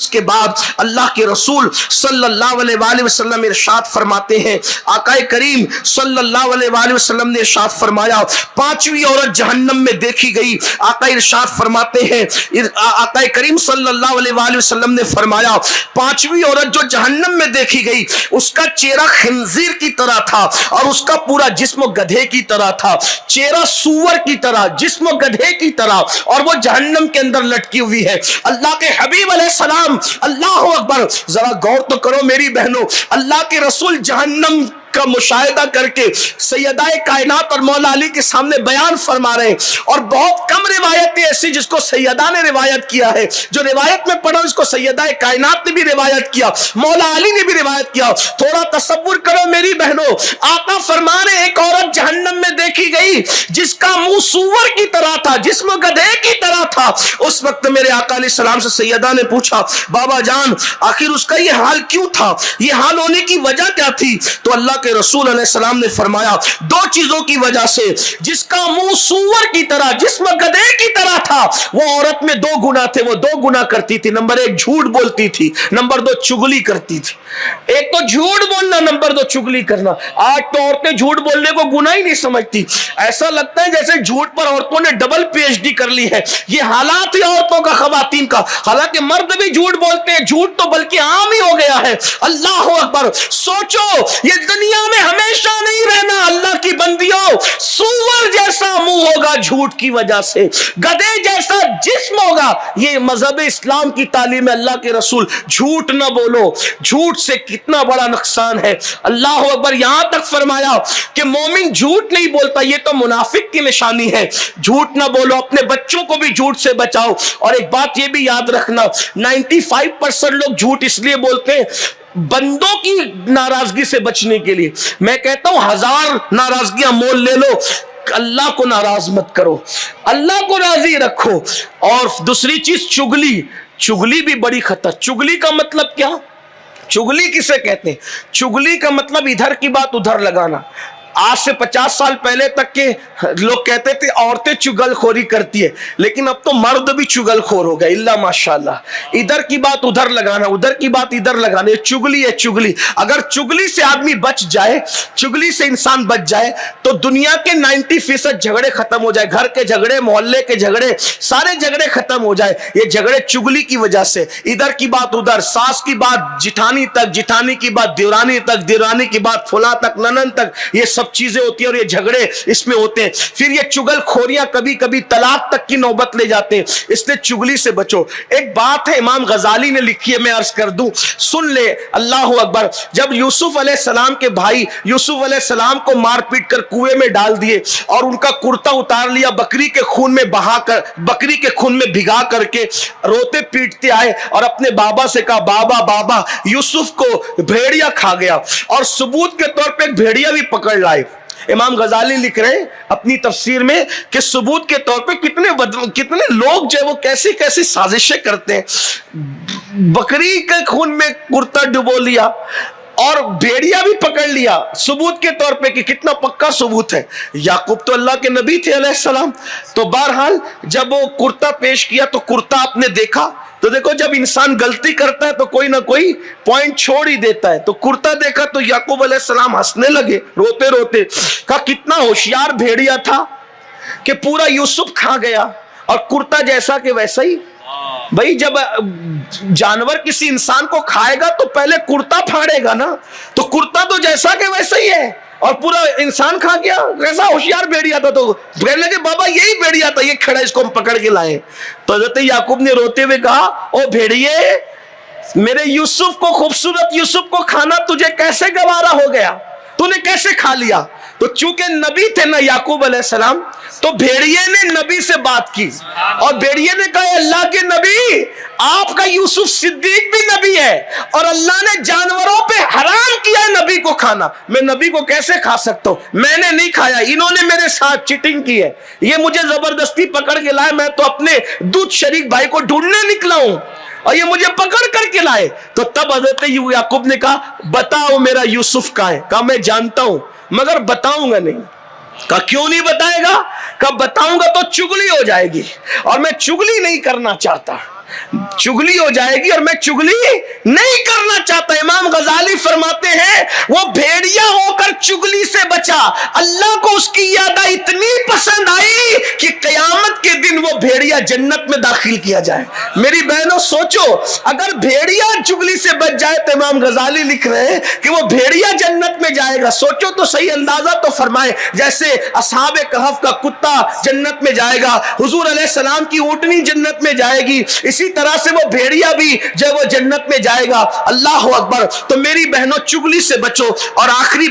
اس کے بعد اللہ کے رسول صلی اللہ علیہ وآلہ وسلم ارشاد فرماتے ہیں، آقا کریم صلی اللہ علیہ وآلہ وسلم نے ارشاد فرمایا، پانچویں عورت جہنم میں دیکھی گئی۔ آقا ارشاد فرماتے ہیں، آقا کریم صلی اللہ علیہ وآلہ وسلم نے فرمایا، پانچویں عورت جو جہنم میں دیکھی گئی اس کا چہرہ خنزیر کی طرح تھا اور اس کا پورا جسم گدھے کی طرح تھا، چہرہ سور کی طرح، جسم گدھے کی طرح، اور وہ جہنم کے اندر لٹکی ہوئی ہے۔ اللہ کے حبیب علیہ السلام، اللہ اکبر، ذرا غور تو کرو میری بہنوں، اللہ کے رسول جہنم کا مشاہدہ کر کے سیدہ کائنات اور مولا علی کے سامنے بیان فرما رہے ہیں، اور بہت کم روایتیں ایسی جس کو سیدہ نے روایت کیا ہے، جو روایت میں پڑھو اس کو سیدہ کائنات نے بھی روایت کیا، مولا علی نے بھی روایت کیا۔ تھوڑا تصور کرو میری بہنوں، آقا فرما رہے ایک عورت جہنم میں دیکھی گئی جس کا منہ سور کی طرح تھا، جسم گدھے کی طرح تھا۔ اس وقت میرے آقا علیہ السلام سے سیدہ نے پوچھا، بابا جان آخر اس کا یہ حال کیوں تھا، یہ حال ہونے کی وجہ کیا تھی؟ تو اللہ کے رسول علیہ السلام نے فرمایا، دو چیزوں کی وجہ سے، جس کا منہ سور کی طرح، جسم گدھے کی طرح تھا، وہ عورت میں دو گناہ تھے، وہ دو گناہ کرتی تھی، نمبر ایک جھوٹ بولتی تھی، نمبر دو چگلی کرتی تھی۔ ایک تو جھوٹ بولنا، نمبر دو چگلی کرنا۔ آج تو عورتیں جھوٹ بولنے کو گناہ ہی نہیں سمجھتی، ایسا لگتا ہے جیسے جھوٹ پر عورتوں نے ڈبل پی ایچ ڈی کر لی ہے۔ یہ حالات ہے عورتوں کا، خواتین کا، حالانکہ مرد بھی جھوٹ بولتے ہیں، جھوٹ تو بلکہ عام ہی ہو گیا ہے۔ اللہ اکبر، سوچو یہ دنیا میں ہمیشہ نہیں رہنا، اللہ کی بندیوں، سور جیسا منہ ہوگا جھوٹ کی وجہ سے، گدھے جیسا جسم ہوگا۔ یہ مذہب اسلام کی تعلیم ہے، اللہ کے رسول، جھوٹ نہ بولو، جھوٹ سے کتنا بڑا نقصان ہے۔ اللہ اکبر، یہاں تک فرمایا کہ مومن جھوٹ نہیں بولتا، یہ تو منافق کی نشانی ہے۔ جھوٹ نہ بولو، اپنے بچوں کو بھی جھوٹ سے بچاؤ۔ اور ایک بات یہ بھی یاد رکھنا، 95% لوگ جھوٹ اس لیے بولتے ہیں بندوں کی ناراضگی سے بچنے کے لیے۔ میں کہتا ہوں 1000 ناراضگیاں مول لے لو، اللہ کو ناراض مت کرو، اللہ کو راضی رکھو۔ اور دوسری چیز چگلی، چگلی بھی بڑی خطر۔ چگلی کا مطلب کیا؟ چگلی کسے کہتے ہیں؟ چگلی کا مطلب ادھر کی بات ادھر لگانا۔ آج سے 50 سال پہلے تک کے لوگ کہتے تھے عورتیں چگل خوری کرتی ہے، لیکن اب تو مرد بھی چگل خور ہو گئے، اللہ ماشاءاللہ۔ ادھر کی بات ادھر لگانا، ادھر کی بات ادھر لگانا، یہ چگلی ہے، چگلی۔ اگر چگلی سے آدمی بچ جائے، چگلی سے انسان بچ جائے تو دنیا کے 90% جھگڑے ختم ہو جائے، گھر کے جھگڑے، محلے کے جھگڑے، سارے جھگڑے ختم ہو جائے۔ یہ جھگڑے چگلی کی وجہ سے، ادھر کی بات ادھر، ساس کی بات جٹھانی تک، جٹھانی کی بات دیورانی تک، دیورانی کی بات فلاں تک، ننن تک، یہ سب چیزیں ہوتی ہیں اور یہ جھگڑے اس میں ہوتے ہیں۔ پھر یہ چگل خوریاں کبھی کبھی طلاق تک کی نوبت لے جاتے ہیں، اس لیے چگلی سے بچو۔ ایک بات ہے امام غزالی نے لکھی ہے، میں عرض کر دوں، سن لے، اللہ اکبر۔ جب یوسف علیہ السلام کے بھائی یوسف علیہ السلام کو مار پیٹ کر کنویں میں ڈال دیے اور ان کا کرتا اتار لیا، بکری کے خون میں بہا کر، بکری کے خون میں بھگا کر کے روتے پیٹتے آئے اور اپنے بابا سے کہا، بابا بابا یوسف کو بھیڑیا کھا گیا، اور ثبوت کے طور پہ ایک بھیڑیا بھی پکڑ لائے۔ امام غزالی لکھ رہے ہیں اپنی تفسیر میں کہ ثبوت کے طور پہ کتنے لوگ جو وہ کیسی کیسی سازشیں کرتے ہیں۔ بکری کے خون میں کرتا ڈبو لیا اور بھیڑیا بھی پکڑ لیا، ثبوت کے طور پہ کہ کتنا پکا ثبوت ہے۔ یعقوب تو اللہ کے نبی تھے علیہ السلام۔ تو بہرحال جب وہ کرتا پیش کیا تو کرتا آپ نے دیکھا، تو دیکھو جب انسان غلطی کرتا ہے تو کوئی نہ کوئی پوائنٹ چھوڑ ہی دیتا ہے۔ تو کرتا دیکھا تو یعقوب علیہ السلام ہنسنے لگے روتے روتے، کہا کتنا ہوشیار بھیڑیا تھا کہ پورا یوسف کھا گیا، اور کرتا جیسا کہ ویسا ہی۔ بھائی جب جانور کسی انسان کو کھائے گا تو پہلے کرتا پھاڑے گا نا، تو کرتا تو جیسا کہ ویسا ہی ہے، اور پورا انسان کھا گیا۔ کیسا ہوشیار بھیڑیا تھا؟ تو کہنے لگے بابا یہی بھیڑیا تھا، یہ کھڑا، اس کو ہم پکڑ کے لائے۔ تو حضرت یعقوب نے روتے ہوئے کہا، او بھیڑیے، میرے یوسف کو، خوبصورت یوسف کو کھانا تجھے کیسے گوارا ہو گیا؟ تو نے کیسے کھا لیا؟ تو چونکہ نبی تھے نا یعقوب علیہ السلام، تو بھیڑیے نے نبی سے بات کی، اور بھیڑیے نے کہا اللہ کے نبی، آپ کا یوسف صدیق بھی نبی ہے، اور اللہ نے جانوروں پہ حرام کیا ہے نبی کو کھانا، میں نبی کو کیسے کھا سکتا ہوں؟ میں نے نہیں کھایا، انہوں نے میرے ساتھ چیٹنگ کی ہے، یہ مجھے زبردستی پکڑ کے لائے، میں تو اپنے دودھ شریک بھائی کو ڈھونڈنے نکلا ہوں اور یہ مجھے پکڑ کر کے لائے۔ تو تب حضرت یعقوب نے کہا بتاؤ میرا یوسف کہاں ہے؟ کہا میں جانتا ہوں مگر بتاؤں گا نہیں۔ کہا کیوں نہیں بتائے گا؟ کہا بتاؤں گا تو چگلی ہو جائے گی، اور میں چگلی نہیں کرنا چاہتا۔ چگلی ہو جائے گی اور میں چگلی نہیں کرنا چاہتا. امام غزالی فرماتے ہیں وہ بھیڑیا ہو کر چگلی سے بچا, اللہ کو اس کی یادہ اتنی پسند آئی کہ قیامت کے دن وہ بھیڑیا جنت میں داخل کیا جائے. میری بہنوں سوچو, اگر بھیڑیا چگلی سے بچ جائے تو امام غزالی لکھ رہے ہیں کہ وہ بھیڑیا جنت میں جائے گا. سوچو تو صحیح, اندازہ تو فرمائے. جیسے اصحاب کہف کا کتا جنت میں جائے گا, حضور علیہ السلام کی اونٹنی جنت میں جائے گی, اسی طرح سے وہ بھیڑیا بھی جب وہ جنت میں جائے گا. اللہ اکبر. تو میری بہنوں چگلی سے بچو. اور آخری